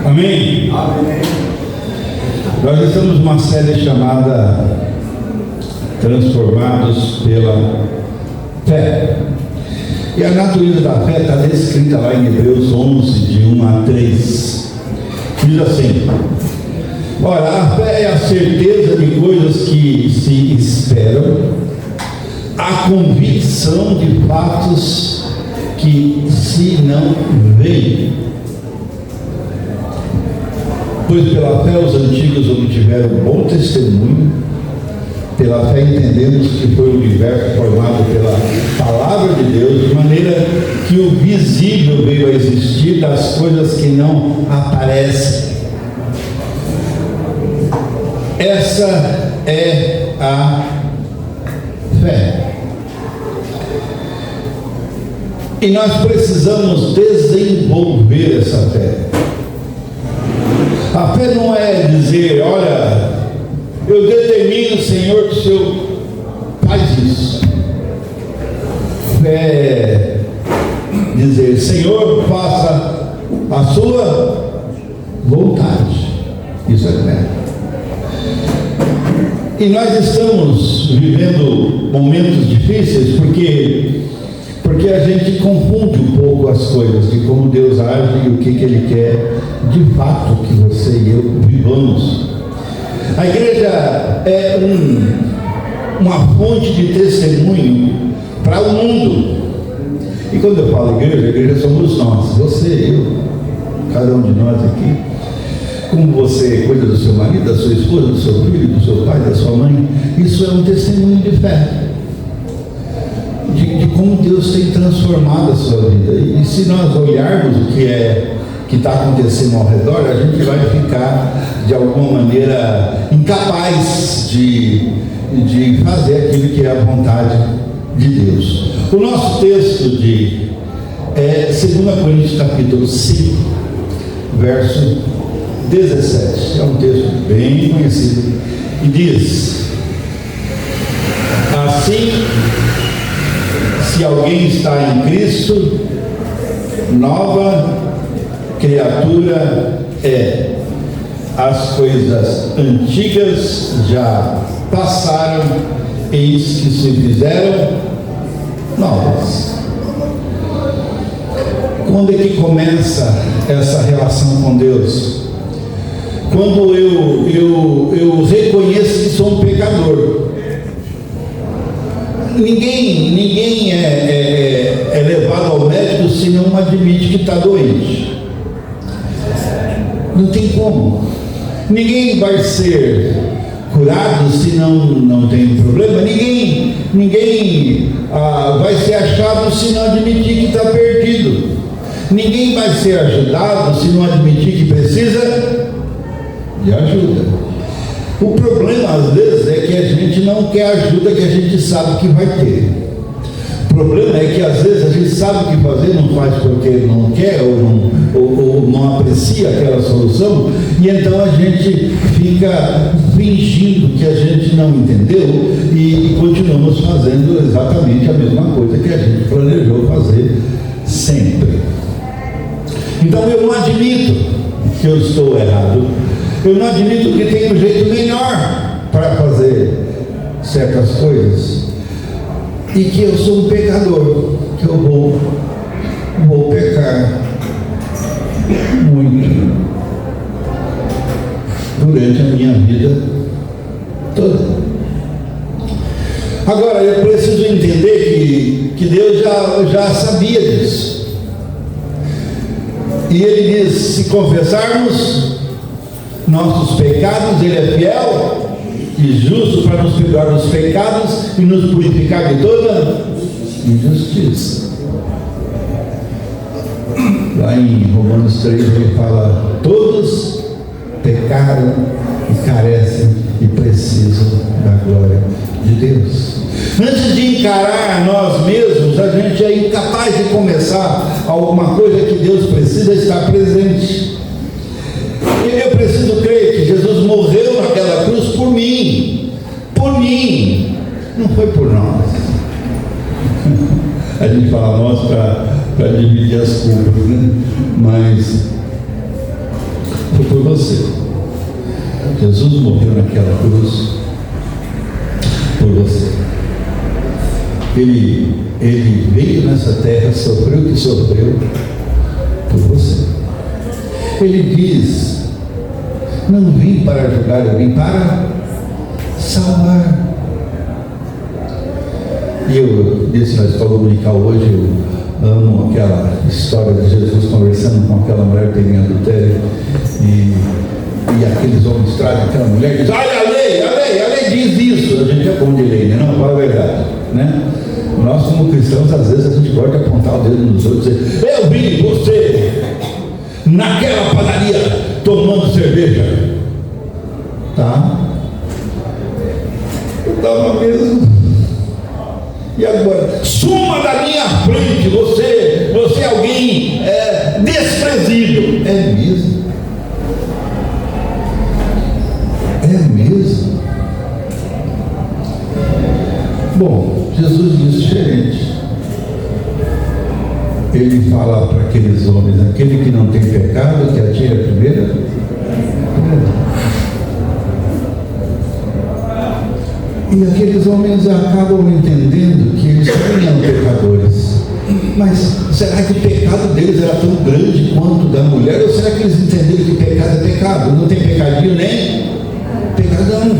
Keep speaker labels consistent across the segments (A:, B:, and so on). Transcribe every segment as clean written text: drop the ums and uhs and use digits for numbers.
A: Amém?
B: Amém.
A: Nós estamos numa série chamada Transformados pela Fé. E a natureza da fé está descrita lá em Hebreus 11, de 1 a 3. Diz assim: ora, a fé é a certeza de coisas que se esperam, a convicção de fatos que se não veem. Pois pela fé os antigos obtiveram bom testemunho. Pela fé entendemos que foi o universo formado pela palavra de Deus, de maneira que o visível veio a existir das coisas que não aparecem. Essa é a fé. E nós precisamos desenvolver essa fé. A fé não é dizer, olha, eu determino, Senhor, que o Senhor faz isso. Fé é dizer, Senhor, faça a sua vontade. Isso é fé. E nós estamos vivendo momentos difíceis porque a gente confunde um pouco as coisas de como Deus age e o que Ele quer de fato que você e eu vivamos. A igreja é uma fonte de testemunho para o mundo. E quando eu falo igreja, a igreja somos nós, você, eu, cada um de nós aqui. Como você cuida do seu marido, da sua esposa, do seu filho, do seu pai, da sua mãe, isso é um testemunho de fé. De como Deus tem transformado a sua vida. E se nós olharmos o que está acontecendo ao redor, a gente vai ficar de alguma maneira incapaz de fazer aquilo que é a vontade de Deus. O nosso texto é 2 Coríntios capítulo 5, verso 17. É um texto bem conhecido e diz assim: se alguém está em Cristo, nova criatura é. As coisas antigas já passaram, eis que se fizeram novas. Quando é que começa essa relação com Deus? Quando eu reconheço que sou um pecador. Ninguém é levado ao médico se não admite que está doente. Não tem como. Ninguém vai ser curado se não tem problema. Ninguém vai ser achado se não admitir que está perdido. Ninguém vai ser ajudado se não admitir que precisa de ajuda. O problema às vezes é que a gente não quer ajuda que a gente sabe que vai ter. O problema é que às vezes a gente sabe o que fazer, não faz porque não quer ou não aprecia aquela solução, e então a gente fica fingindo que a gente não entendeu e continuamos fazendo exatamente a mesma coisa que a gente planejou fazer sempre. Então eu não admito que eu estou errado. Eu não admito que tem um jeito melhor para fazer certas coisas. E que eu sou um pecador, que eu vou pecar muito durante a minha vida toda. Agora, eu preciso entender que Deus já sabia disso. E Ele diz, se confessarmos nossos pecados, Ele é fiel e justo para nos perdoar dos pecados e nos purificar de toda injustiça. Lá em Romanos 3 ele fala: todos pecaram e carecem e precisam da glória de Deus. Antes de encarar nós mesmos, a gente é incapaz de começar alguma coisa que Deus precisa estar presente. Eu preciso crer que Jesus morreu naquela cruz por mim, não foi por nós. A gente fala nós para dividir as culpas, né? Mas por você. Jesus morreu naquela cruz por você. Ele veio nessa terra, sofreu o que sofreu por você. Ele diz: não vim para julgar, eu vim para salvar. E eu disse na escola dominical hoje, eu amo aquela história de Jesus conversando com aquela mulher que tem adultério, e aqueles homens trazem aquela mulher e dizem: olha a lei diz isso. A gente é bom de lei, né? Não, fala a verdade, né? Nós como cristãos, às vezes a gente gosta de apontar o dedo nos outros e dizer: eu vi você naquela padaria tomando cerveja. Tá? Eu estava mesmo. E agora, suma da minha frente, você é alguém desprezível. É mesmo? É mesmo? Bom, Jesus diz diferente. Ele fala para aqueles homens: aquele que não tem pecado, que atire a primeira. E aqueles homens acabam entendendo que eles também eram pecadores. Mas será que o pecado deles era tão grande quanto o da mulher? Ou será que eles entenderam que pecado é pecado? Não tem pecadinho nem pecadão.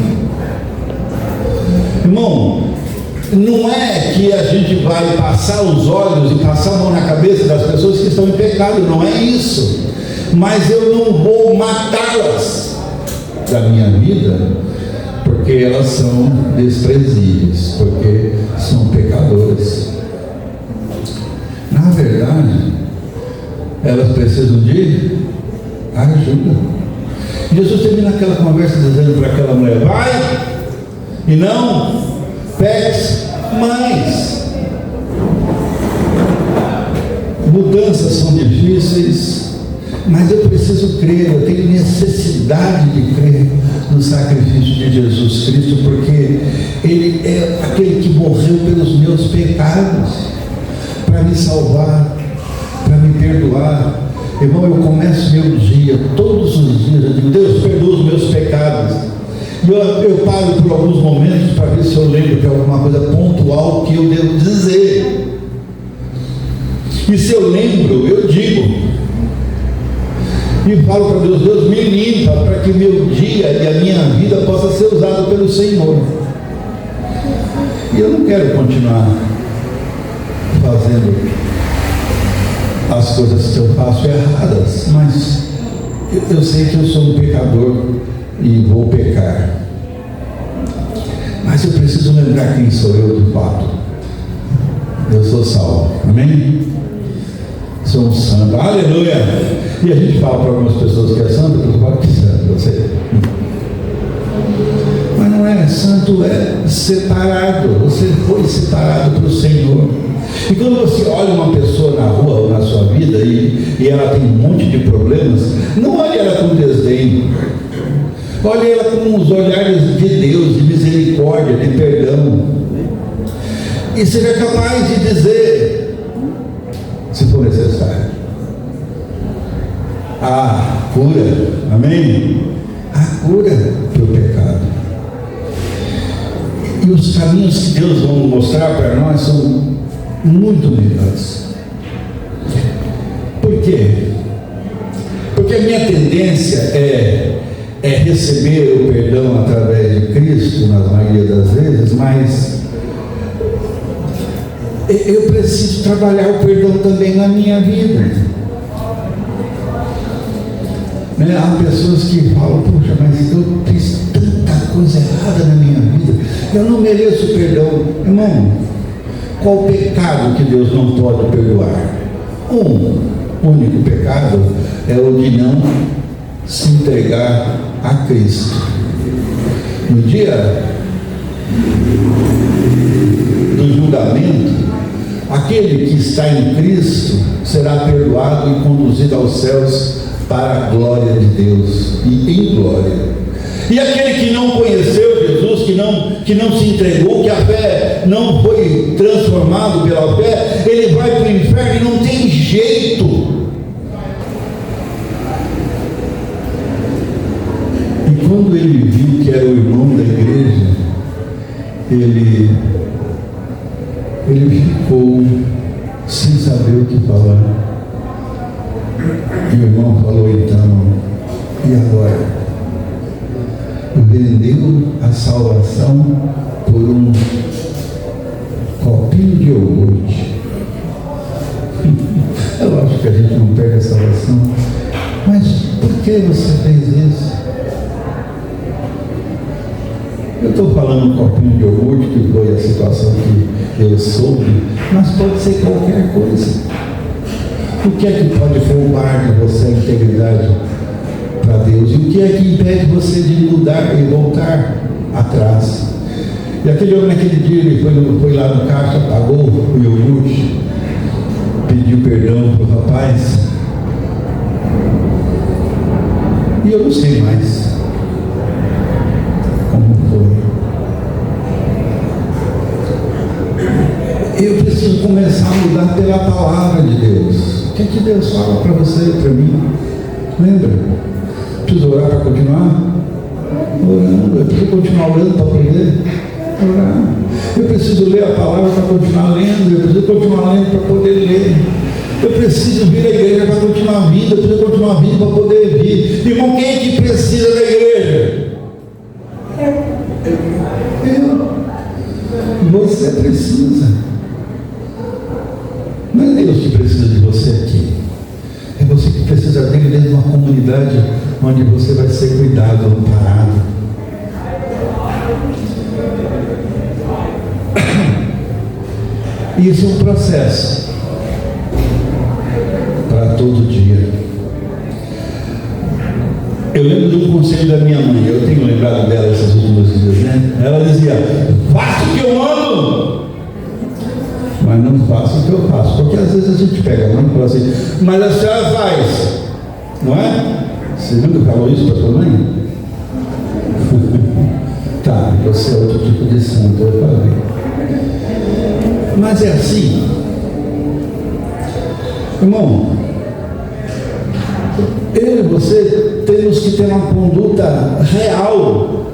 A: Irmão, não é que a gente vai passar os olhos e passar a mão na cabeça das pessoas que estão em pecado, não é isso. Mas eu não vou matá-las da minha vida, porque elas são desprezíveis, porque são pecadoras. Na verdade, elas precisam de ajuda. Jesus termina aquela conversa dizendo para aquela mulher: vai e não peques mais. Mudanças são difíceis, mas eu preciso crer, eu tenho necessidade de crer no sacrifício de Jesus Cristo, porque Ele é aquele que morreu pelos meus pecados, para me salvar, para me perdoar. Irmão, eu começo meu dia, todos os dias, eu digo: Deus, perdoa os meus pecados. E eu paro por alguns momentos para ver se eu lembro de alguma coisa pontual que eu devo dizer. E se eu lembro, eu digo. E falo para Deus: Deus, me limpa, para que meu dia e a minha vida possa ser usado pelo Senhor. E eu não quero continuar fazendo as coisas que eu faço erradas, mas eu sei que eu sou um pecador e vou pecar. Mas eu preciso lembrar quem sou eu de fato. Eu sou salvo, amém? Sou um santo, aleluia! E a gente fala para algumas pessoas que é santo, eu falo: que santo você? Mas não é santo, é separado. Você foi separado para o Senhor. E quando você olha uma pessoa na rua ou na sua vida e ela tem um monte de problemas, não olhe ela com desdém. Olhe ela com os olhares de Deus, de misericórdia, de perdão. E seja capaz de dizer, se for necessário, a cura, amém? A cura para o pecado. E os caminhos que Deus vai mostrar para nós são muito melhores. Por quê? Porque a minha tendência é receber o perdão através de Cristo, na maioria das vezes, mas eu preciso trabalhar o perdão também na minha vida. Né? Há pessoas que falam: puxa, mas eu fiz tanta coisa errada na minha vida, eu não mereço perdão. Irmão, qual pecado que Deus não pode perdoar? Um único pecado é o de não se entregar a Cristo. No dia do julgamento, aquele que está em Cristo será perdoado e conduzido aos céus para a glória de Deus e em glória. E aquele que não conheceu Jesus, que não se entregou, que a fé não foi transformado pela fé, ele vai para o inferno e não tem jeito. quando ele viu que era o irmão da igreja, ele ficou sem saber o que falar. E o irmão falou então: e agora? Vendeu a salvação por um copinho de iogurte. Eu acho que a gente não perde a salvação. Mas por que você fez isso? Eu estou falando um copinho de iogurte, que foi a situação que eu soube, mas pode ser qualquer coisa. O que é que pode roubar de você a integridade para Deus? E o que é que impede você de mudar e voltar atrás? E aquele homem, naquele dia, ele foi lá no caixa, pagou o iogurte, pediu perdão para o rapaz. E eu não sei mais como foi. Eu preciso começar a mudar pela palavra de Deus. O que é que Deus fala para você e para mim? Lembra? Preciso orar para continuar? Orando. Eu preciso continuar orando para aprender? Orar. Eu preciso ler a palavra para continuar lendo. Eu preciso continuar lendo para poder ler. Eu preciso vir à igreja para continuar vindo. Eu preciso continuar vindo para poder vir. Irmão, quem é que precisa da igreja? Eu. Você precisa. Não é Deus que precisa de você aqui. É você que precisa dele dentro de uma comunidade onde você vai ser cuidado, amparado. Isso é um processo para todo dia. Eu lembro do conselho da minha mãe, eu tenho lembrado dela esses últimos dias, né? Ela dizia: faça o que eu amo, mas não faça o que eu faço. Porque às vezes a gente pega a mãe e fala assim: mas a senhora faz, não é? Você nunca falou isso para sua mãe? Tá, você é outro tipo de santo, eu falei. Mas é assim, irmão. Eu e você temos que ter uma conduta real.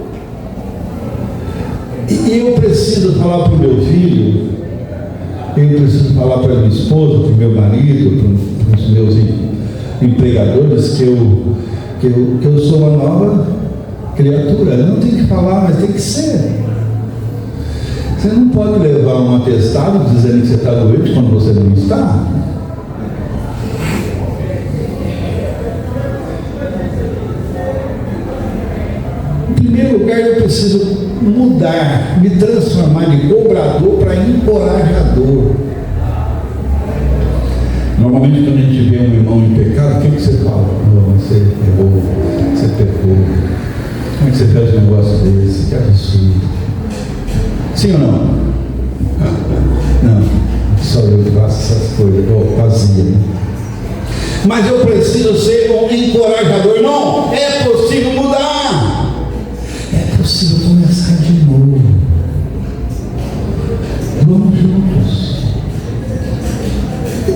A: E eu preciso falar para o meu filho, eu preciso falar para a minha esposa, para o meu marido, para os meus empregadores, que eu sou uma nova criatura. Não tem que falar, mas tem que ser. Você não pode levar um atestado dizendo que você está doente quando você não está. Em primeiro lugar, eu preciso mudar, me transformar de cobrador para encorajador. Normalmente, quando a gente vê um irmão em pecado, o que você fala? Não, você errou, você pecou. Como é que você faz um negócio desse? Que absurdo. Sim ou não? Não, só eu faço essas coisas, eu fazia, né? Mas eu preciso ser um encorajador. Não, é possível mudar. É possível começar de novo. Vamos juntos.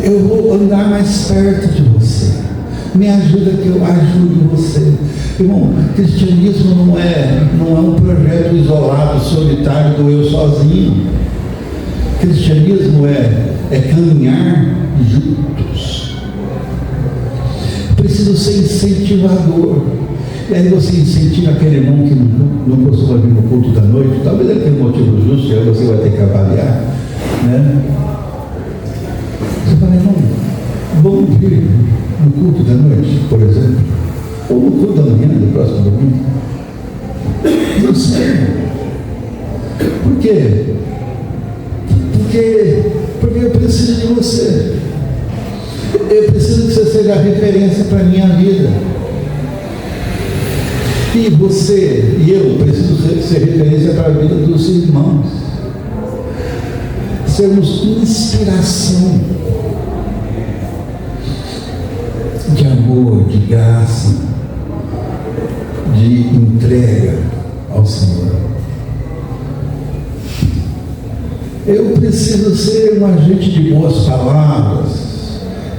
A: Eu vou andar mais perto de você. Me ajuda que eu ajude você. Irmão, cristianismo não é um projeto isolado, solitário do eu sozinho. Cristianismo é caminhar juntos. Preciso ser incentivador. E aí você incentiva aquele irmão que não costuma vir no culto da noite. Talvez ele tenha um motivo justo, aí você vai ter que avaliar, né? Você fala: irmão, vamos vir no culto da noite, por exemplo, ou no culto da manhã do próximo domingo. Não sei. Por quê? Porque eu preciso de você. Eu preciso que você seja a referência para a minha vida. E você e eu preciso ser referência para a vida dos irmãos. Sermos inspiração de amor, de graça, de entrega ao Senhor. Eu preciso ser um agente de boas palavras.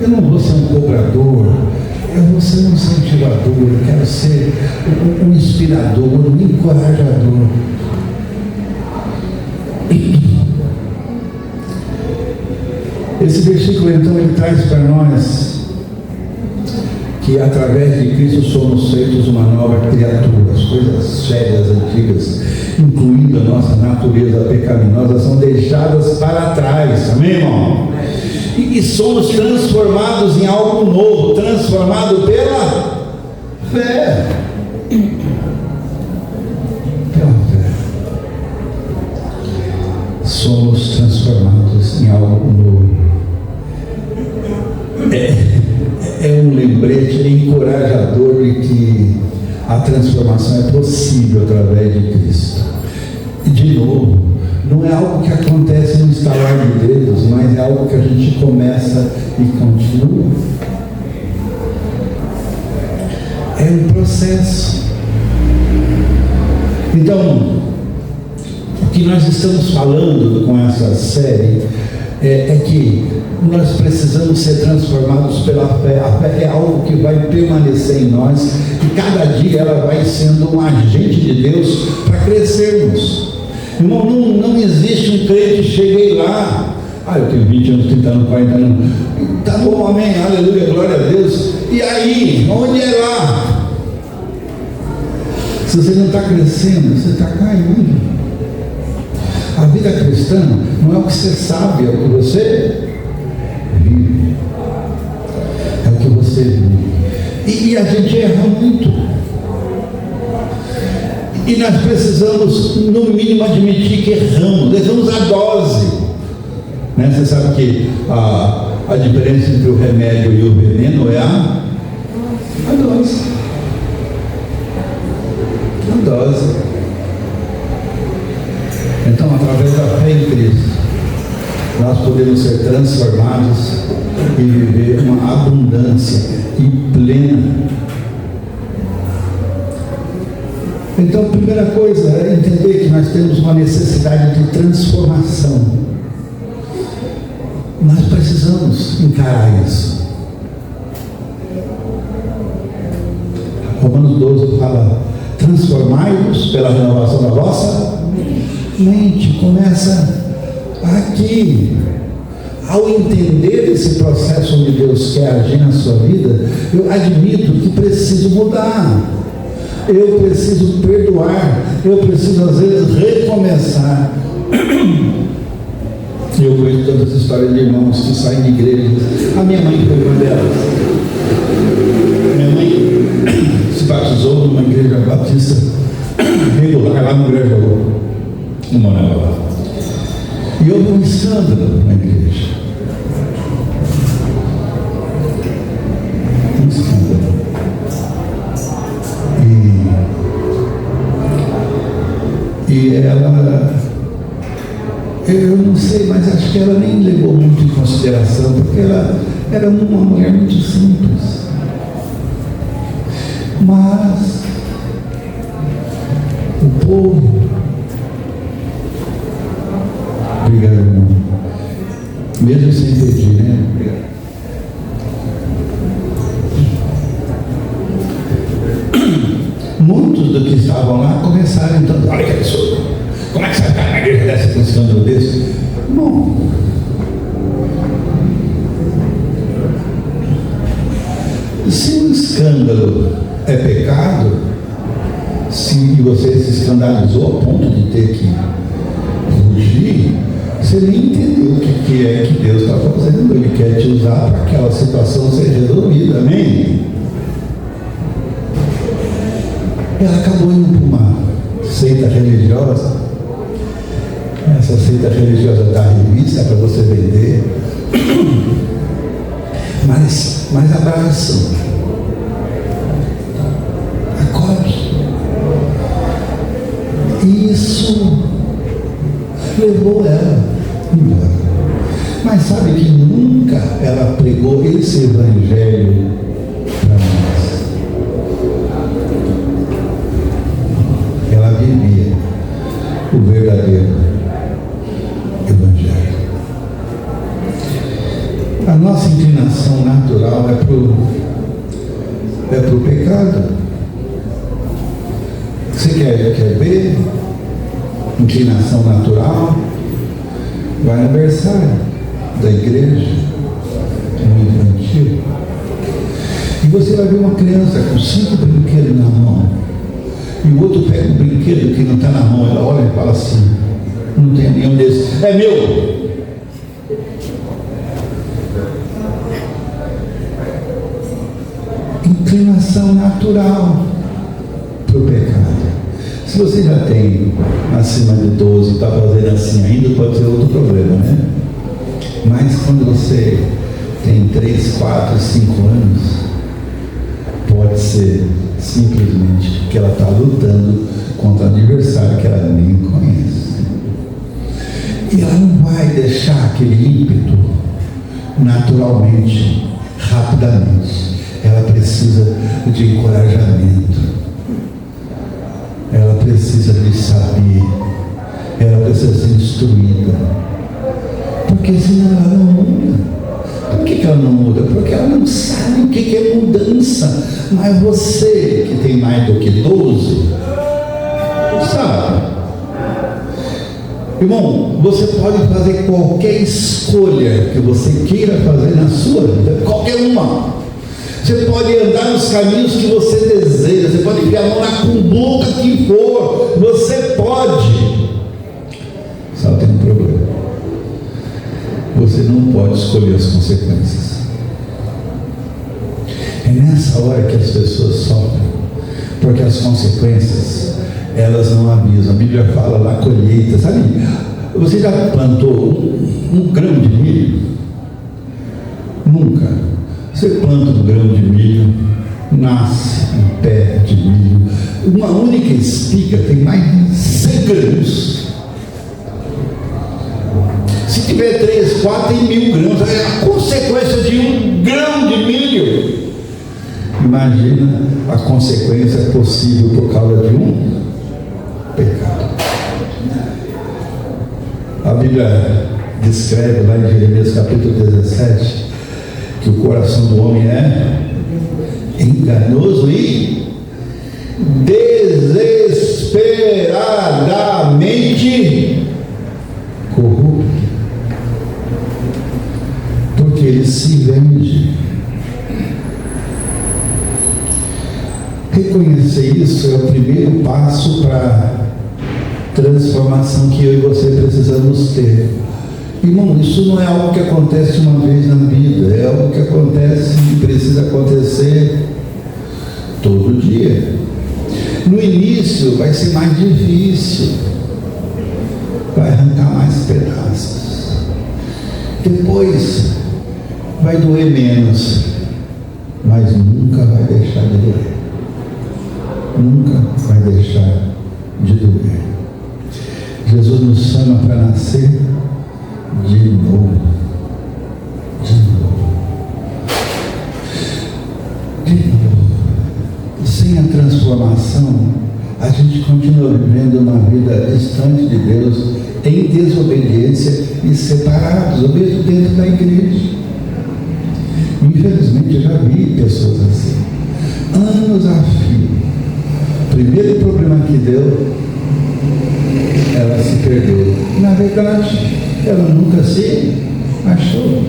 A: Eu não vou ser um cobrador. Eu vou ser um incentivador, eu quero ser um inspirador, um encorajador. Esse versículo, então, ele traz para nós que através de Cristo somos feitos uma nova criatura. As coisas velhas, antigas, incluindo a nossa natureza pecaminosa, são deixadas para trás. Amém, irmão? E somos transformados em algo novo, transformado pela fé. Pela fé. Somos transformados em algo novo. É um lembrete encorajador de que a transformação é possível através de Cristo. E de novo, não é algo que acontece no estalar de dedos, mas é algo que a gente começa e continua. É um processo. Então, o que nós estamos falando com essa série é que nós precisamos ser transformados pela fé. A fé é algo que vai permanecer em nós e cada dia ela vai sendo um agente de Deus para crescermos. Irmão, não existe um crente, cheguei lá, eu tenho 20 anos, 30 anos, 40 anos, tá bom, amém, aleluia, glória a Deus, e aí, onde é lá? Se você não está crescendo, você está caindo. A vida cristã não é o que você sabe, é o que você vive. É o que você vive. E a gente erra muito. E nós precisamos, no mínimo, admitir que erramos a dose. Né? Você sabe que a diferença entre o remédio e o veneno é a dose. A dose. Então, através da fé em Cristo, nós podemos ser transformados e viver uma abundância e plena. Então, a primeira coisa é entender que nós temos uma necessidade de transformação. Nós precisamos encarar isso. Romanos 12 fala: transformai-vos pela renovação da vossa mente. Começa aqui. Ao entender esse processo onde Deus quer agir na sua vida, eu admito que preciso mudar. Eu preciso perdoar, eu preciso às vezes recomeçar. Eu conheço tantas histórias de irmãos que saem de igreja. A minha mãe foi uma delas. Minha mãe se batizou numa igreja batista regular lá no Grajaú. Não morava lá. E houve um escândalo na igreja. Um escândalo. E ela, eu não sei, mas acho que ela nem levou muito em consideração, porque ela era uma mulher muito simples. Mas o povo, obrigado, irmão, mesmo sem pedir, né? Obrigado. Muitos do que estavam lá começaram então: olha que absurdo, como é que você vai ficar na igreja dessa com um escândalo desse? Bom, se um escândalo é pecado, se você se escandalizou a ponto de ter que fugir, você nem entendeu o que é que Deus está fazendo. Ele quer te usar para que aquela situação seja resolvida, amém? Ela acabou indo para uma seita religiosa. Essa seita religiosa dá revista para você vender. Mas abraçam. Acorde. Isso levou ela embora. Mas sabe que nunca ela pregou esse evangelho para nós. Ela vivia o verdadeiro evangelho. A nossa inclinação natural é pecado. Você quer ver? Inclinação natural? Vai no berçário da igreja, no infantil. E você vai ver uma criança com 5 brinquedos na mão. E o outro pega um brinquedo que não está na mão. Ela olha e fala assim: não tem nenhum desses. É meu! Inclinação natural para o pecado. Se você já tem acima de 12 e está fazendo assim ainda, pode ser outro problema, né? Mas quando você tem 3, 4, 5 anos, pode ser simplesmente que ela está lutando contra o adversário que ela nem conhece. E ela não vai deixar aquele ímpeto naturalmente, rapidamente. Ela precisa de encorajamento. Ela precisa de saber. Ela precisa ser instruída. Porque senão ela não muda. Por que ela não muda? Porque ela não sabe o que é mudança. Mas você, que tem mais do que 12, sabe. Irmão, você pode fazer qualquer escolha que você queira fazer na sua vida. Qualquer uma. Você pode andar nos caminhos que você deseja. Você pode enfiar a mão na cumbuca que for. Você pode. Só tem um problema. Você não pode escolher as consequências. É nessa hora que as pessoas sofrem. Porque as consequências, elas não avisam. A Bíblia fala lá colheita. Sabe, você já plantou um grão de milho? Nunca. Você planta um grão de milho, nasce um pé de milho. Uma única espiga tem mais de 100 grãos. Se tiver 3, 4, tem 1000 grãos. É a consequência de um grão de milho. Imagina a consequência possível por causa de um pecado. A Bíblia descreve lá em Jeremias capítulo 17 que o coração do homem é enganoso e desesperadamente corrupto, porque ele se vende. Reconhecer isso é o primeiro passo para a transformação que eu e você precisamos ter. Irmão, isso não é algo que acontece uma vez na vida, é algo que acontece e precisa acontecer todo dia. No início vai ser mais difícil, vai arrancar mais pedaços. Depois vai doer menos, mas nunca vai deixar de doer. Nunca vai deixar de doer. Jesus nos chama para nascer de novo, sem a transformação, a gente continua vivendo uma vida distante de Deus, em desobediência e separados, ou mesmo dentro da igreja. Infelizmente eu já vi pessoas assim, anos a fio. O primeiro problema que deu, ela se perdeu. Na verdade, ela nunca se achou.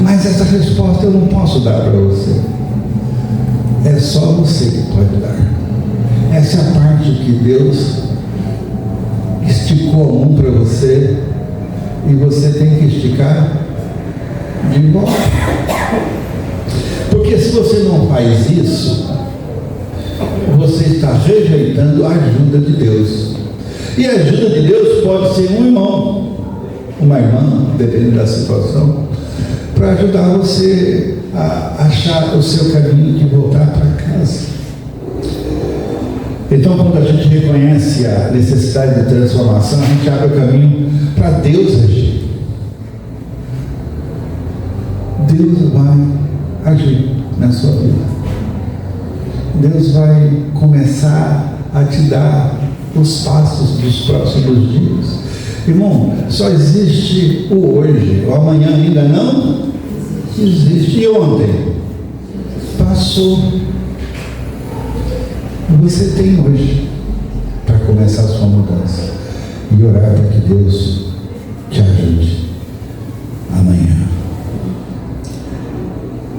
A: Mas essa resposta eu não posso dar para você. É só você que pode dar. Essa é a parte que Deus esticou a mão para você e você tem que esticar de volta. Porque se você não faz isso, você está rejeitando a ajuda de Deus. E a ajuda de Deus pode ser um irmão, uma irmã, dependendo da situação, para ajudar você a achar o seu caminho de voltar para casa. Então, quando a gente reconhece a necessidade de transformação, a gente abre o caminho para Deus agir. Deus vai agir na sua vida. Deus vai começar a te dar os passos dos próximos dias. Irmão, só existe o hoje. O amanhã ainda não existe. E ontem? Passou. você tem hoje para começar a sua mudança e orar para que Deus te ajude amanhã.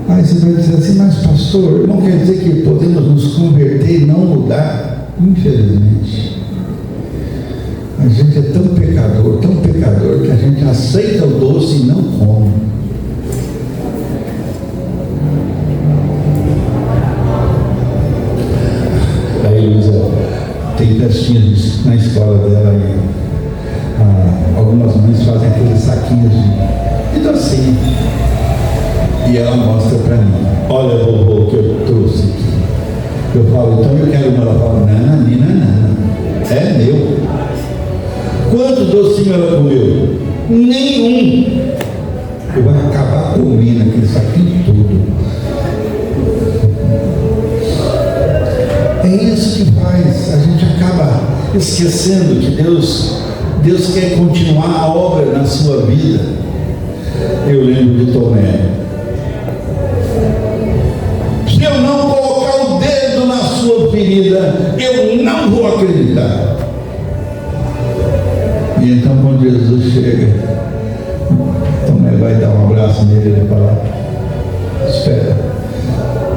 A: Aí você vai dizer assim, mas pastor, não quer dizer que podemos nos converter e não mudar? Infelizmente. A gente é tão pecador que a gente aceita o doce e não come. Aí Luísa tem festinhas na escola dela e algumas mães fazem aqueles saquinhos de docinho. E ela mostra para mim, olha vovô que eu trouxe aqui. Eu falo, então eu quero uma. Ela fala, não, é meu. Quantos docinhos ela comeu? Nenhum. Eu vou acabar comendo aquele saquinho todo. É isso que faz, a gente acaba esquecendo que Deus quer continuar a obra na sua vida. Eu lembro de Tomé. Se eu não colocar o dedo na sua ferida, eu não vou acreditar. E então quando Jesus chega, Tomé vai dar um abraço nele e ele fala, espera,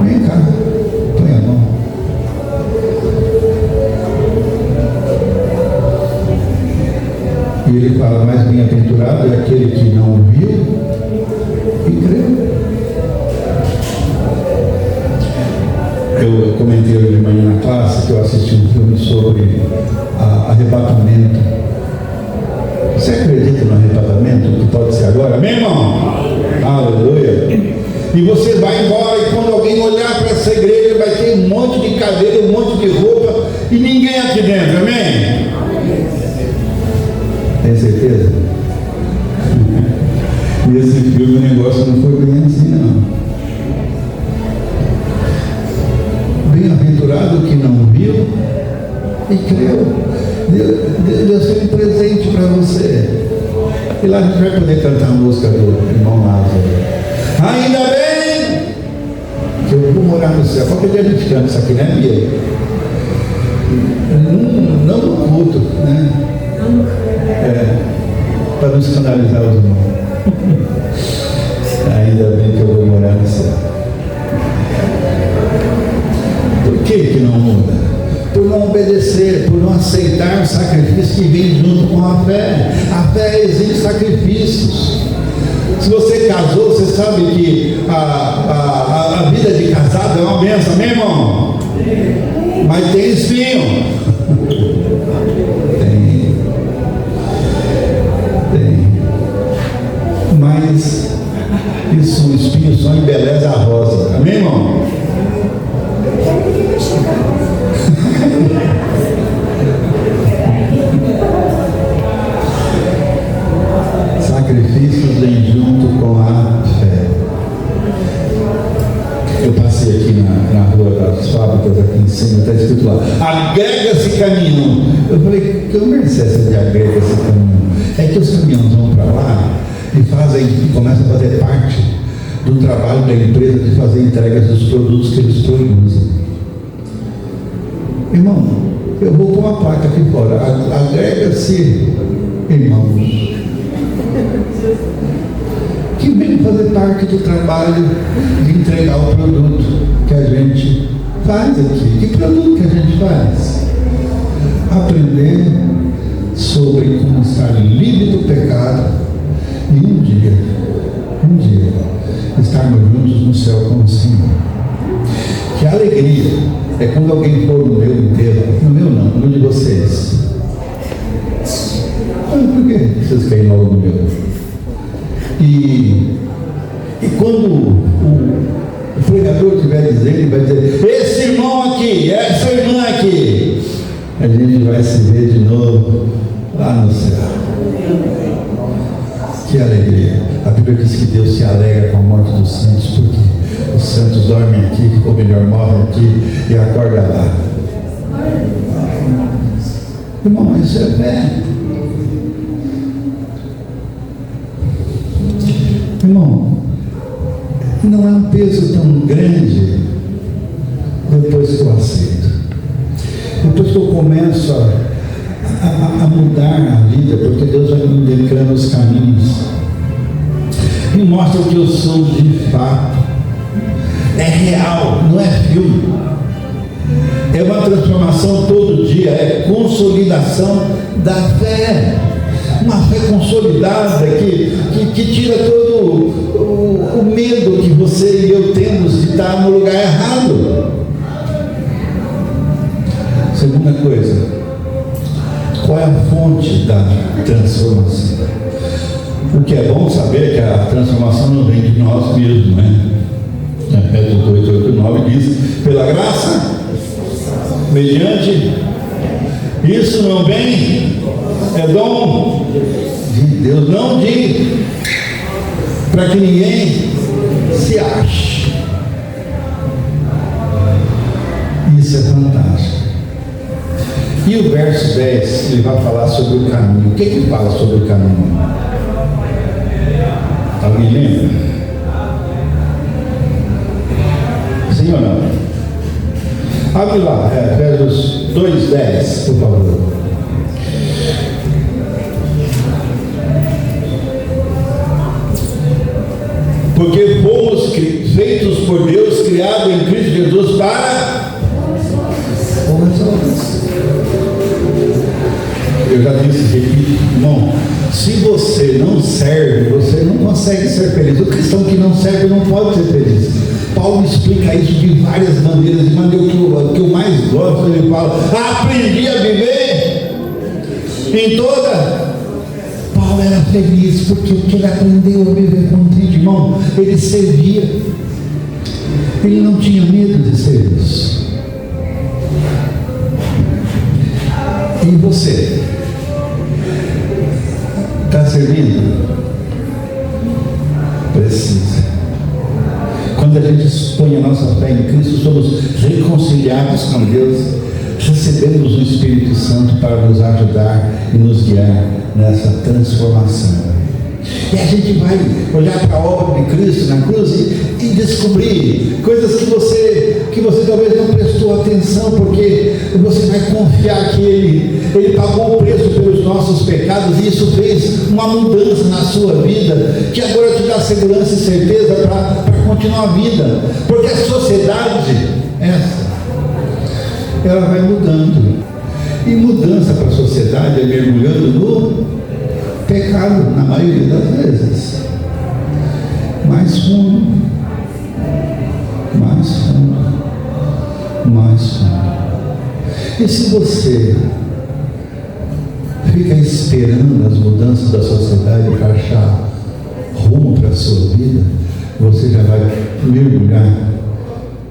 A: vem cá, põe a mão. E ele fala, mais bem-aventurado é aquele que não viu e creu. Eu comentei hoje de manhã na classe que eu assisti um filme sobre arrebatamento. Você acredita no arrebatamento que pode ser agora? Amém, irmão? Aleluia. E você vai embora e quando alguém olhar para essa igreja vai ter um monte de cadeira, um monte de roupa e ninguém aqui dentro, amém? Tem certeza? Nesse filme o negócio não foi bem assim, não. Bem-aventurado que não viu e creu. Deus tem um presente para você. E lá a gente vai poder cantar a música do irmão Lázaro. Ainda bem que eu vou morar no céu. Qualquer dia a gente canta isso aqui, né, Bia? Não no culto, né? Para não escandalizar os irmãos. Ainda bem que eu vou morar no céu. Por que não muda? Por não obedecer, por não aceitar o sacrifício que vem junto com a fé. A fé exige sacrifícios. Se você casou, você sabe que a vida de casado é uma bênção, amém, irmão? Mas tem espinho. Tem. Mas isso, o espinho só embeleza a rosa, amém, irmão? Sacrifícios vêm junto com a fé. Eu passei aqui na rua das fábricas, aqui em cima, está escrito lá, agrega-se caminhão. Eu falei, que mercê de agrega-se caminhão? É que os caminhões vão para lá e começam a fazer parte do trabalho da empresa de fazer entregas dos produtos que eles produzem. Irmão, eu vou pôr uma placa aqui fora, agrega-se irmãos, que vem fazer parte do trabalho de entregar o produto que a gente faz aqui. Que produto que a gente faz? Aprender sobre como estar livre do pecado e um dia, estarmos juntos no céu com o Senhor. Que alegria é quando alguém for no meu enterro, no meu não, no de vocês. Por que vocês querem logo no meu? E quando o pregador estiver dizendo, ele vai dizer, esse irmão aqui, essa irmã aqui, a gente vai se ver de novo lá no céu. Que alegria. A Bíblia diz que Deus se alegra com a morte dos santos, porque os santos dormem aqui, ou melhor, morrem aqui e acordam lá. Irmão, isso é fé. Irmão, não é um peso tão grande depois que eu aceito. Depois que eu começo a mudar a vida, porque Deus vai me indicando os caminhos, me mostra o que eu sou de fato. É real, não é filme. É uma transformação todo dia, é consolidação da fé. Uma fé consolidada que tira todo o medo que você e eu temos de estar no lugar errado. Segunda coisa, qual é a fonte da transformação? O que é bom saber é que a transformação não vem de nós mesmos, né? Efésios 2:8-9 diz: pela graça, mediante, isso não vem, é dom de Deus, não de, para que ninguém se ache. Isso é fantástico. E o verso 10, ele vai falar sobre o caminho. O que ele fala sobre o caminho? Alguém lembra? Sim ou não? Abre lá, Efésios 2:10, por favor. Porque fomos feitos por Deus, criados em Cristo Jesus para... Eu já disse, repito, irmão, se você não serve, você não consegue ser feliz. O cristão que não serve não pode ser feliz. Paulo explica isso de várias maneiras, de maneira que eu mais gosto. Ele fala: aprendi a viver em toda. Paulo era feliz porque ele aprendeu a viver contente, irmão. Ele servia, ele não tinha medo de serviço. E você está servindo? Precisa. Quando a gente põe a nossa fé em Cristo, somos reconciliados com Deus, recebemos o Espírito Santo para nos ajudar e nos guiar nessa transformação. E a gente vai olhar para a obra de Cristo na cruz e descobrir coisas que você talvez não prestou atenção, porque você vai confiar que Ele pagou o preço pelos nossos pecados, e isso fez uma mudança na sua vida, que agora te dá segurança e certeza para continuar a vida, porque a sociedade, ela vai mudando, e mudança para a sociedade é mergulhando no pecado, na maioria das vezes. Mais fundo, mais fundo, mais fundo. E se você fica esperando as mudanças da sociedade para achar rumo para a sua vida, você já vai mergulhar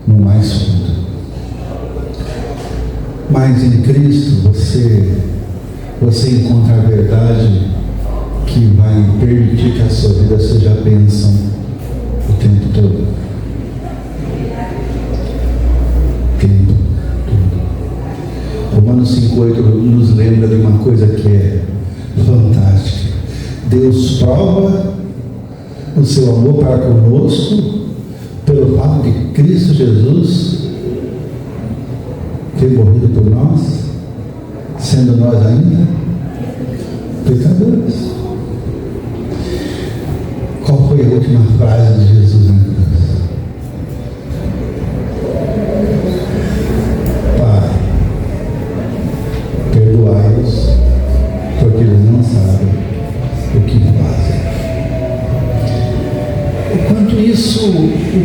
A: no mais fundo. Mas em Cristo você encontra a verdade que vai permitir que a sua vida seja bênção o tempo todo. Tempo todo. Romanos 5:8 nos lembra de uma coisa que é fantástica. Deus prova o seu amor para conosco pelo fato de Cristo Jesus ter morrido por nós, sendo nós ainda pecadores. Qual foi a última frase de Jesus na cruz? Pai, perdoai-os, porque eles não sabem o que fazem. O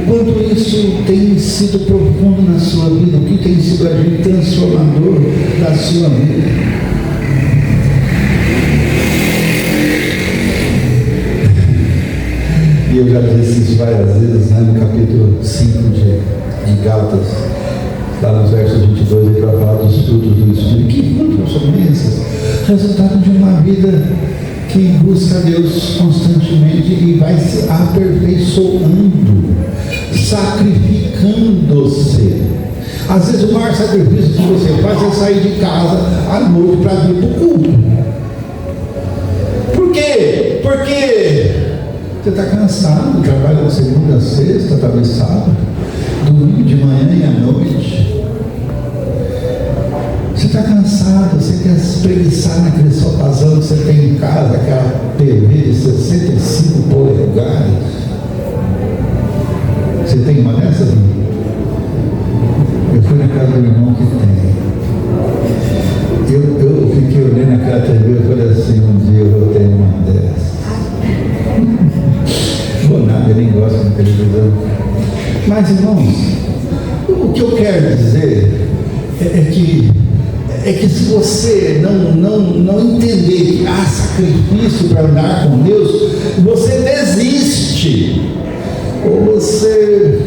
A: quanto isso tem sido profundo na sua vida, o que tem sido agente transformador da sua vida. E eu já disse isso várias vezes, né? No capítulo 5 de Gálatas, lá nos versos 22, ele vai falar dos frutos do Espírito. Que frutos são esses? Resultado de uma vida que busca Deus constantemente e vai se aperfeiçoando, sacrificando-se. Às vezes o maior sacrifício que você faz é sair de casa à noite para vir para o culto. Por quê? Porque você está cansado, trabalha de segunda a sexta, talvez sábado, domingo de manhã e à noite. está cansado, você quer se espreguiçar naquele sofazão que você tem em casa, aquela TV de 65 polegadas. Você tem uma dessas? Eu fui na casa do irmão que tem. Eu fiquei olhando aquela TV e falei assim, um dia eu vou ter uma dessas. Vou nada, eu nem gosto de televisão. Mas, irmãos, o que eu quero dizer é que se você não entender que há sacrifício para andar com Deus, você desiste. Ou você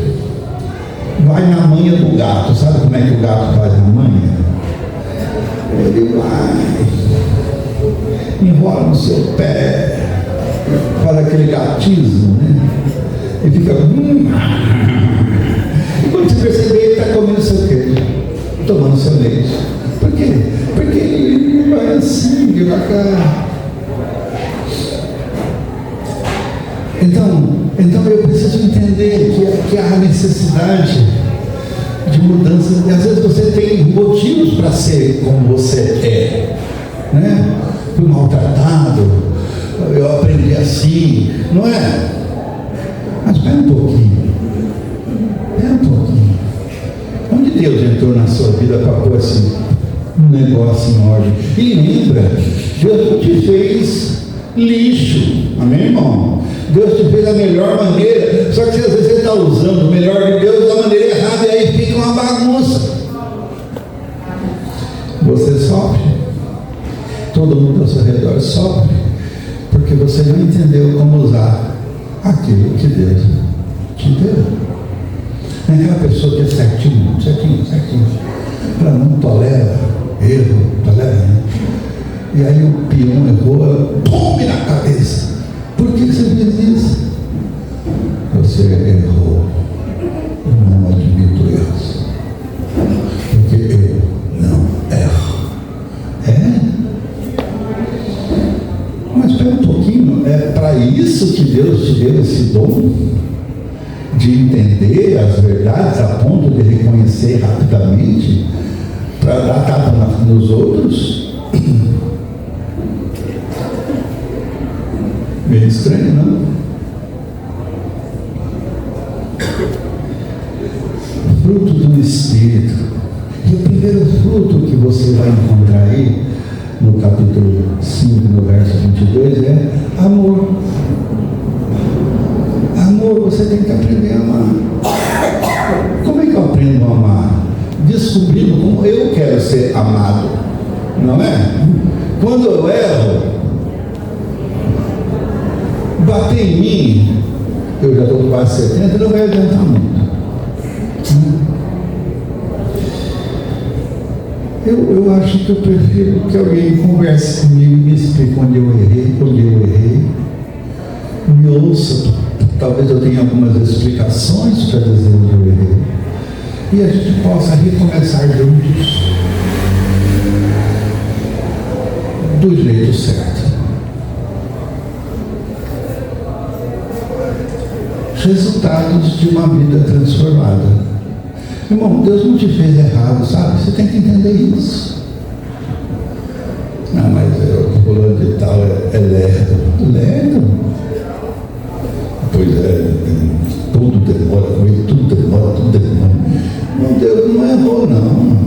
A: vai na manha do gato. Sabe como é que o gato faz na manha? Ele vai, enrola no seu pé, faz aquele gatismo, né? E fica. E quando você perceber, ele está comendo seu queijo, tomando seu leite. Por quê? Porque ele vai assim, devagar. Então eu preciso entender que há necessidade de mudança. E às vezes você tem motivos para ser como você é, né? Fui maltratado, eu aprendi assim, não é? Mas espera um pouquinho. Onde Deus entrou na sua vida para pôr assim um negócio em ordem? E lembra, Deus não te fez lixo, amém, irmão? Deus te fez da melhor maneira, só que às vezes você está usando o melhor de Deus da maneira errada e aí fica uma bagunça. Você sofre, todo mundo ao seu redor sofre, porque você não entendeu como usar aquilo que Deus te deu. Não é aquela pessoa que é certinho. Ela não tolera erro, né? E aí o peão errou, ela tome na cabeça. Por que você fez isso? Você errou. Eu não admito erros. Porque eu não erro. Mas espera um pouquinho, é para isso que Deus te deu esse dom de entender as verdades a ponto de reconhecer rapidamente para dar tapa nos outros? Bem estranho, não? Fruto do Espírito. E o primeiro fruto que você vai encontrar aí, no capítulo 5, no verso 22, é amor. Amor, você tem que aprender a amar. Como é que eu aprendo a amar? Descobrindo como eu quero ser amado, não é? Quando eu erro, bater em mim, eu já estou com quase 70, não vai adiantar muito. Eu acho que eu prefiro que alguém converse comigo e me explique onde eu errei, me ouça. Talvez eu tenha algumas explicações para dizer onde eu errei. E a gente possa recomeçar juntos do jeito certo. Resultados de uma vida transformada. Irmão, Deus não te fez errado, sabe? Você tem que entender isso. Não, mas o fulano de tal é lerdo. Lerdo? Pois é, tudo demora com ele, tudo demora. Não, Deus não errou, não.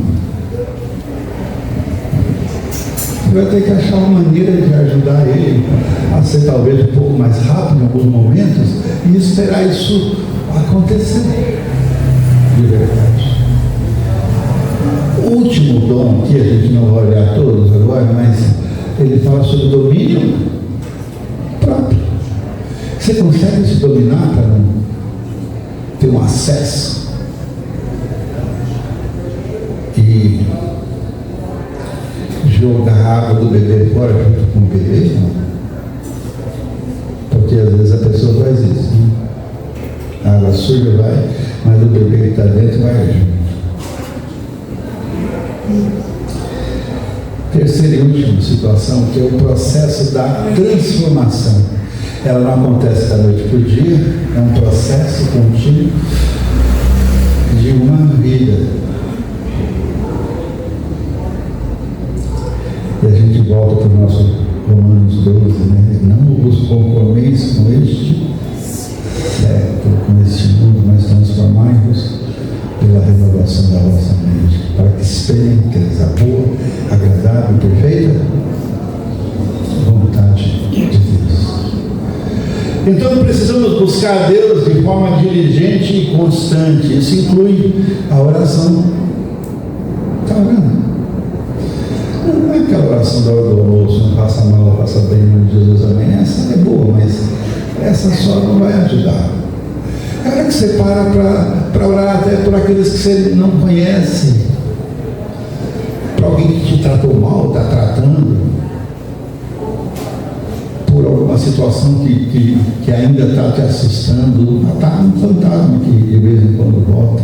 A: Você vai ter que achar uma maneira de ajudar ele a ser talvez um pouco mais rápido em alguns momentos e esperar isso acontecer. De verdade. O último dom, que a gente não vai olhar todos agora, mas ele fala sobre domínio próprio. Você consegue se dominar para não ter um acesso e jogar a água do bebê fora junto com o bebê? Não. Porque às vezes a pessoa faz isso, né? A água suja vai, mas o bebê que está dentro vai junto. Terceira e última situação, que é o processo da transformação. Ela não acontece da noite para o dia, é um processo contínuo de uma vida. E a gente volta para o nosso Romanos 12, né? Não vos conformeis com este século, com este mundo, mas transformai-vos pela renovação da vossa mente, para que experimenteis a boa, agradável e perfeita vontade de Deus. Então precisamos buscar a Deus de forma diligente e constante. Isso inclui a oração. Está orando? Não é aquela oração da hora do almoço, não faça mal, faça bem, em nome de Jesus, amém. Essa é boa, mas essa só não vai ajudar. É hora que você para orar até por aqueles que você não conhece, para alguém que te tratou mal, está tratando, por alguma situação que ainda está te assustando. Está um fantasma que de vez em quando volta.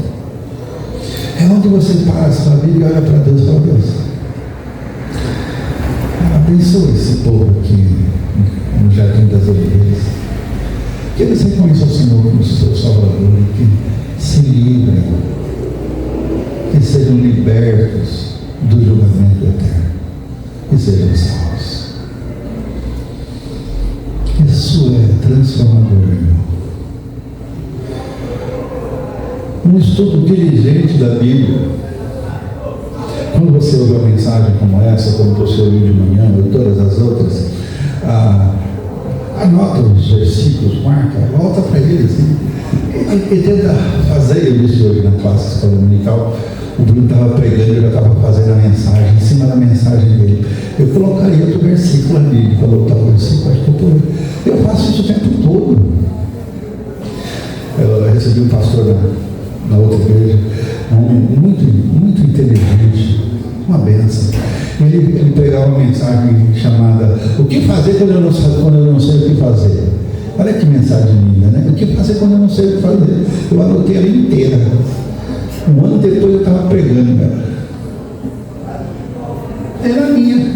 A: É onde você para a sua vida e olha para Deus e fala: Deus, abençoa esse povo aqui no Jardim das Oliveiras, que eles reconheçam o Senhor como seu Salvador e que se livrem, que sejam libertos do julgamento eterno e sejam salvos. Isso é transformador, irmão. Um estudo diligente da Bíblia. Quando você ouve uma mensagem como essa, como você ouviu de manhã, ou todas as outras, anota os versículos, marca, volta para eles, né? E tenta fazer. Eu disse hoje na classe escola dominical, o Bruno estava pregando, eu já estava fazendo a mensagem, em cima da mensagem dele. Eu colocaria outro versículo ali, ele falou tal versículo, acho que eu faço isso o tempo todo. Eu recebi um pastor na outra igreja, um homem muito inteligente, uma benção. Ele pregava uma mensagem chamada "O que fazer quando eu não sei o que fazer?" Olha que mensagem linda, né? O que fazer quando eu não sei o que fazer? Eu anotei ela inteira. Um ano depois eu estava pregando ela. Era minha.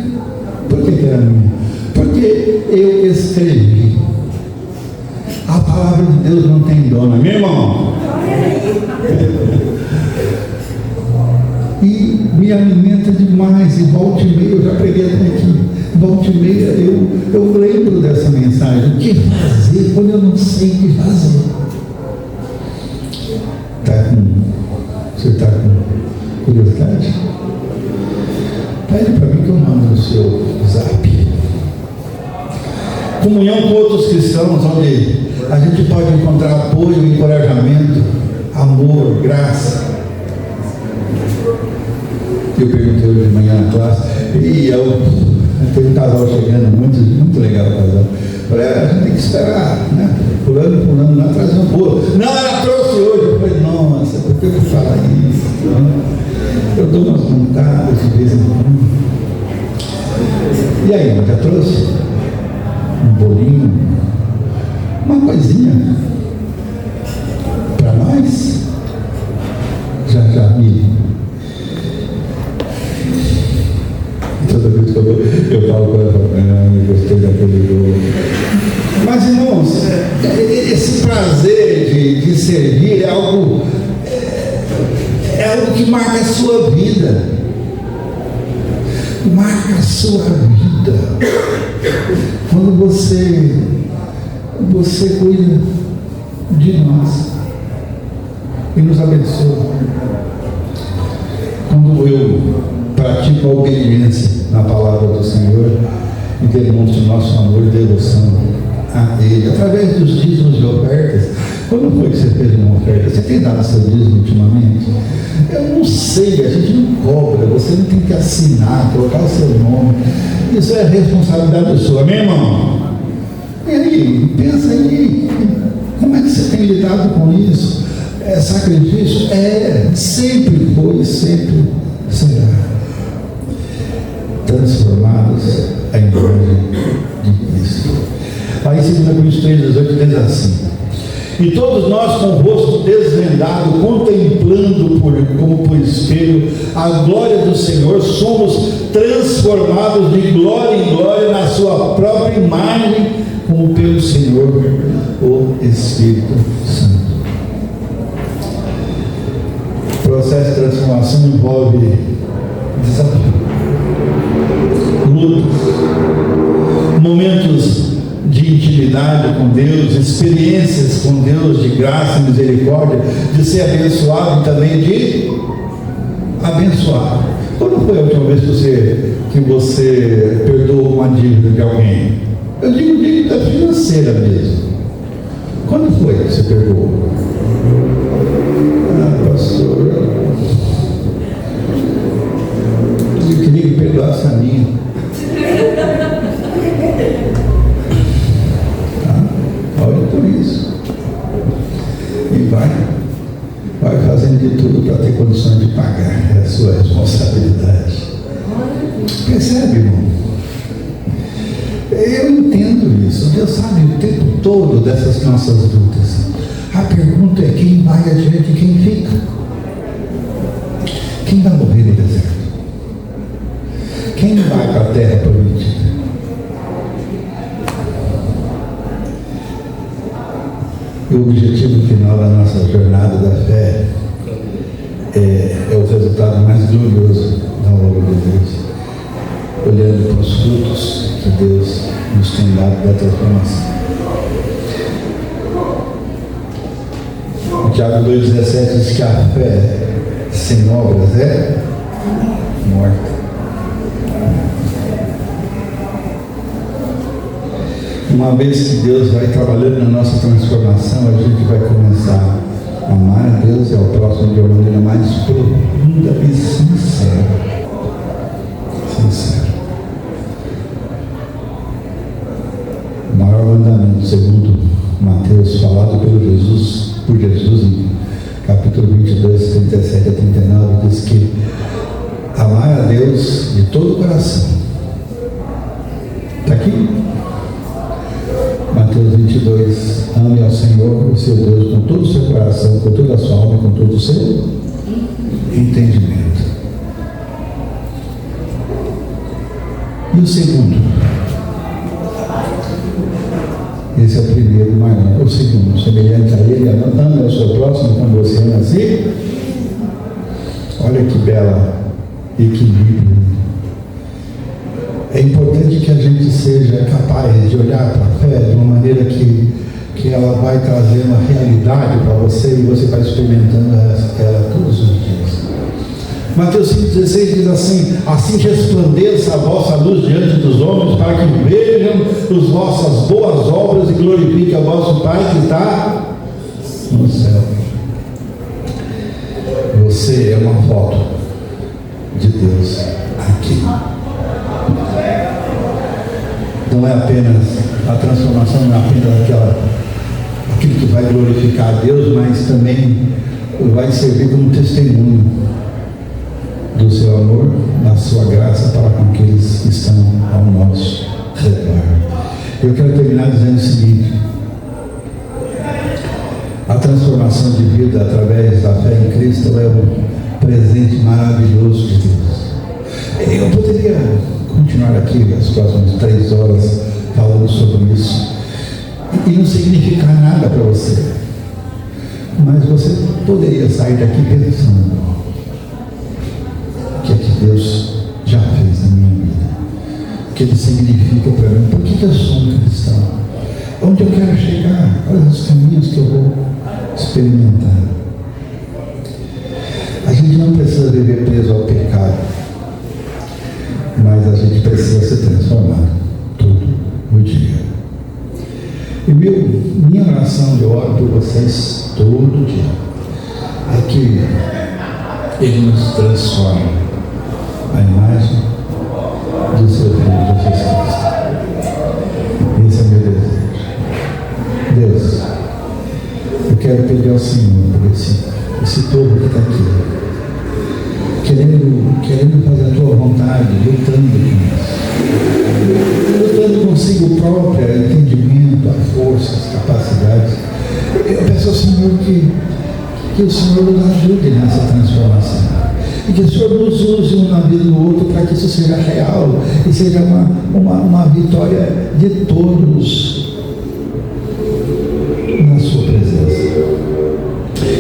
A: Por que era minha? Porque eu escrevi. A palavra de Deus não tem dono, meu irmão. E me alimenta demais. E volta e meia, eu já preguei até aqui. Volta e meia eu lembro dessa mensagem. O que fazer quando eu não sei o que fazer? Você está com curiosidade? Pede para mim que eu mando no seu zap. Comunhão com outros cristãos, onde a gente pode encontrar apoio, encorajamento, amor, graça. Eu perguntei hoje de manhã na classe, e tem um casal chegando, muito legal o casal. Falei: a gente tem que esperar, né? Fulano lá trazer um bolo. Não, ela trouxe hoje. Eu falei: nossa, por que eu vou falar isso? Eu dou umas montadas de vez em quando. E aí, já trouxe um bolinho, uma coisinha para nós? Já, me. Toda vez que eu falo com ela, eu gostei daquele bolo. Mas, irmãos, esse prazer de servir é algo que marca a sua vida. Marca a sua vida. Quando você cuida de nós e nos abençoa. Quando eu pratico a obediência na palavra do Senhor e demonstro nosso amor e devoção a Ele, através dos dízimos e ofertas. Quando foi que você fez uma oferta? Você tem dado seu dízimo ultimamente? Eu não sei, a gente não cobra, você não tem que assinar, colocar o seu nome. Isso é responsabilidade sua, meu irmão. E aí, pensa aí, como é que você tem lidado com isso? É sacrifício? Sempre foi, sempre será. Transformados à imagem de Cristo. Aí, em 2 Coríntios 3:18 diz assim: e todos nós, com o rosto desvendado, contemplando como por espelho a glória do Senhor, somos transformados de glória em glória na sua própria imagem, como pelo Senhor, o Espírito Santo. O processo de transformação envolve desafio. lutas, momentos de intimidade com Deus, experiências com Deus de graça e misericórdia, de ser abençoado e também de abençoar. Quando foi a última vez que você perdoou uma dívida de alguém? Eu digo dívida financeira mesmo. Quando foi que você perdoou? Ah, pastor, eu queria que perdoasse a minha. Olha por isso. E vai fazendo de tudo para ter condições de pagar. É a sua responsabilidade. Percebe, irmão? Eu entendo isso. Deus sabe o tempo todo dessas nossas lutas. A pergunta é quem vai adiante e quem fica. Quem vai morrer no deserto? Quem vai para a terra prometida? E o objetivo final da nossa jornada da fé é o resultado mais glorioso da obra de Deus, olhando para os frutos que Deus nos tem dado da transformação. O Tiago 2,17 diz que a fé sem obras é morta. Uma vez que Deus vai trabalhando na nossa transformação, a gente vai começar a amar a Deus e ao próximo de uma maneira mais profunda e sincera. O maior mandamento, segundo Mateus, falado por Jesus em capítulo 22, 37 a 39, diz que amar a Deus de todo o coração. Está aqui? Mateus 22, ame ao Senhor, o seu Deus, com todo o seu coração, com toda a sua alma e com todo o seu entendimento. E o segundo? Esse é o primeiro maior. O segundo, semelhante a ele, ame ao seu próximo como você ama a si. Olha que bela equilíbrio. É importante que a gente seja capaz de olhar para a fé de uma maneira que ela vai trazer uma realidade para você e você vai experimentando ela todos os dias. Mateus 5,16 diz assim: assim resplandeça a vossa luz diante dos homens, para que vejam as vossas boas obras e glorifiquem a vosso Pai que está no céu. Você é uma foto de Deus aqui. Não é apenas a transformação, não é apenas aquilo que vai glorificar a Deus, mas também vai servir como testemunho do seu amor, da sua graça para com aqueles que estão ao nosso redor. Eu quero terminar dizendo o seguinte: a transformação de vida através da fé em Cristo é um presente maravilhoso de Deus. Eu poderia continuar aqui as próximas 3 horas falando sobre isso e não significar nada para você, mas você poderia sair daqui pensando: o que é que Deus já fez na minha vida? O que Ele significa para mim? Por que eu sou um cristão? Onde eu quero chegar? Quais os caminhos que eu vou experimentar? A gente não precisa viver preso ao pecado, mas a gente precisa se transformar todo o dia. E minha oração, eu oro por vocês todo dia, é que Ele nos transforme a imagem do seu Filho Jesus Cristo. Esse é o meu desejo. Deus, eu quero pedir ao Senhor por esse povo que está aqui, querendo fazer a tua vontade, lutando consigo própria, entendimento, a força, as capacidades. Eu peço ao Senhor que o Senhor nos ajude nessa transformação. E que o Senhor nos use um na vida do outro para que isso seja real e seja uma vitória de todos na sua presença.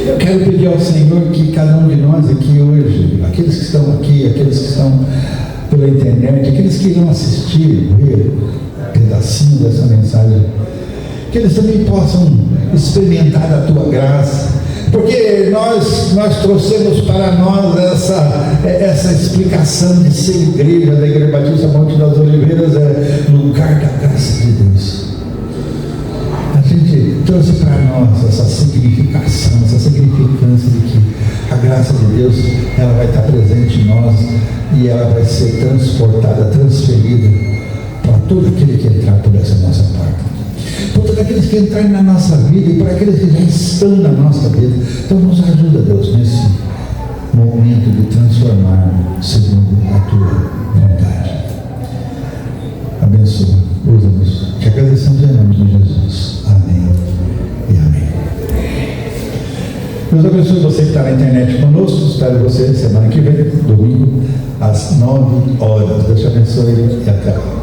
A: Eu quero pedir ao Senhor que cada um de nós aqui hoje, aqueles que estão aqui, aqueles que estão pela internet, aqueles que irão assistir, ver um pedacinho dessa mensagem, que eles também possam experimentar a tua graça, porque nós trouxemos para nós essa explicação de ser igreja da Igreja Batista Monte das Oliveiras, é lugar da graça de Deus. A gente trouxe para nós essa significação, essa significância de que a graça de Deus, ela vai estar presente em nós e ela vai ser transportada, transferida para todo aquele que entrar por essa nossa porta, por todos aqueles que entrarem na nossa vida e por aqueles que já estão na nossa vida. Então nos ajuda, Deus, nesse momento de transformar segundo a tua vontade. Abençoa, usa-nos. Te agradecemos em nome de Jesus. Amém e amém. Deus abençoe você que está na internet conosco. Espero você semana que vem, domingo, às 9 horas. Deus te abençoe e até lá.